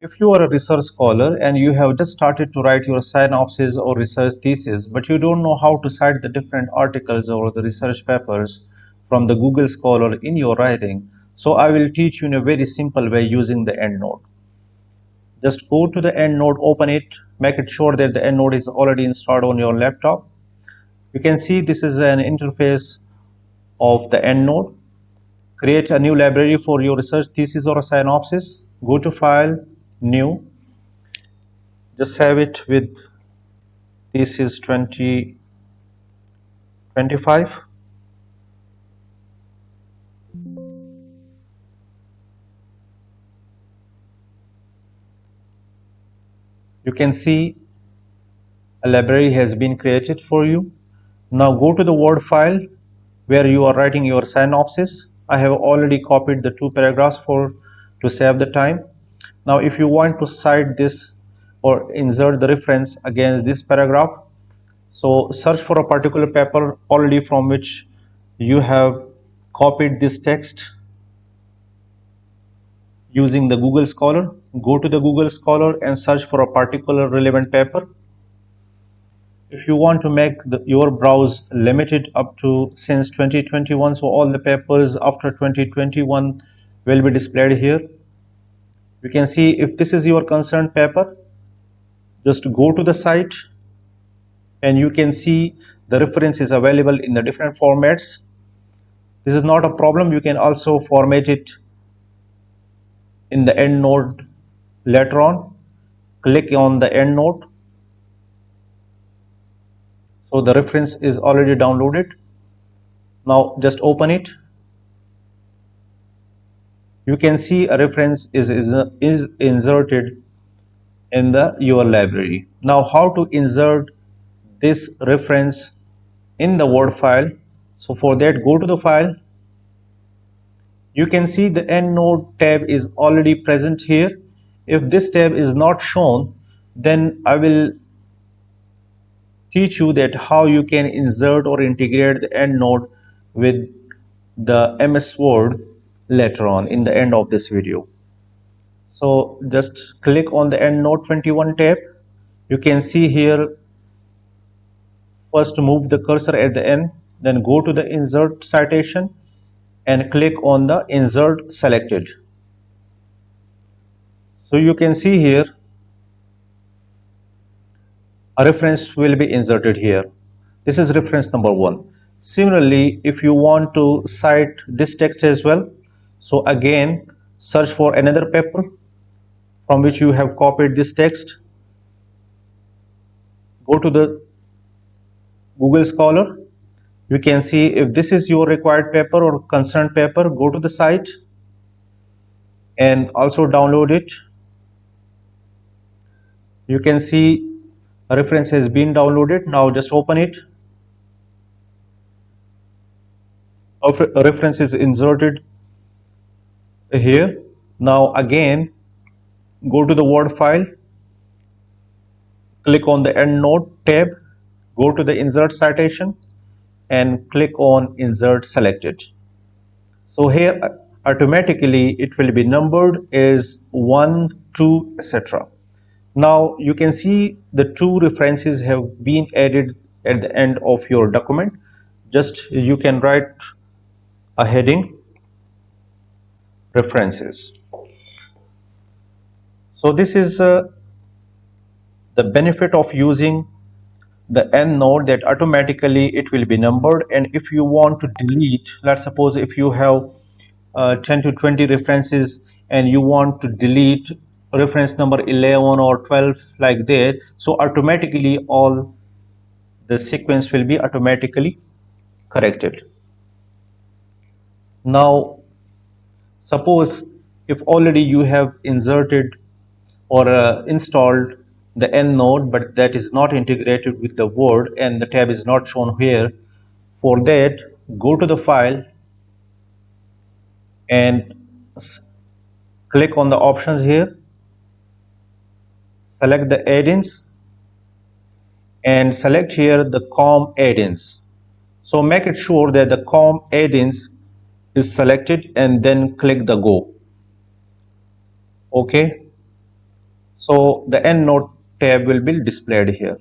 If you are a research scholar and you have just started to write your synopsis or research thesis, but you don't know how to cite the different articles or the research papers from the Google Scholar in your writing, so I will teach you in a very simple way using the EndNote. Just go to the EndNote, open it, make it sure that the EndNote is already installed on your laptop. You can see this is an interface of the EndNote. Create a new library for your research thesis or a synopsis. Go to File, New. Just save it with Thesis 2025. You can see a library has been created for you. Now go to the Word file where you are writing your synopsis. I have already copied the 2 paragraphs to save the time. Now if you want to cite this or insert the reference against this paragraph, so search for a particular paper already from which you have copied this text using the Google Scholar. Go to the Google Scholar and search for a particular relevant paper. If you want to make your browse limited up to since 2021, so all the papers after 2021 will be displayed here. You can see if this is your concerned paper, just go to the site and you can see the reference is available in the different formats. This is not a problem. You can also format it in the EndNote later on. Click on the EndNote. So the reference is already downloaded. Now just open it. You can see a reference is inserted in your library. Now how to insert this reference in the Word file? So for that, go to the file. You can see the EndNote tab is already present here. If this tab is not shown, then I will teach you that how you can insert or integrate the EndNote with the MS Word later on in the end of this video. So just click on the EndNote 21 tab. You can see here, first move the cursor at the end, then go to the insert citation and click on the insert selected. So you can see here a reference will be inserted here. This is reference number 1. Similarly, if you want to cite this text as well, so again search for another paper from which you have copied this text. Go to the Google Scholar. You can see if this is your required paper or concerned paper, go to the site and also download it. You can see a reference has been downloaded. Now just open it. A reference is inserted here. Now again go to the Word file, click on the EndNote tab, go to the insert citation and click on insert selected. So here automatically it will be numbered as 1, 2, etc. Now you can see the 2 references have been added at the end of your document. Just you can write a heading, references. So this is the benefit of using the EndNote, that automatically it will be numbered. And if you want to delete, let's suppose if you have 10 to 20 references and you want to delete reference number 11 or 12 like that, so automatically all the sequence will be automatically corrected. Now suppose if already you have inserted or installed the EndNote, but that is not integrated with the Word and the tab is not shown here. For that, go to the file and click on the options here, select the add-ins and select here the COM add-ins. So make it sure that the COM add-ins is selected and then click the go. Okay, So the EndNote tab will be displayed here.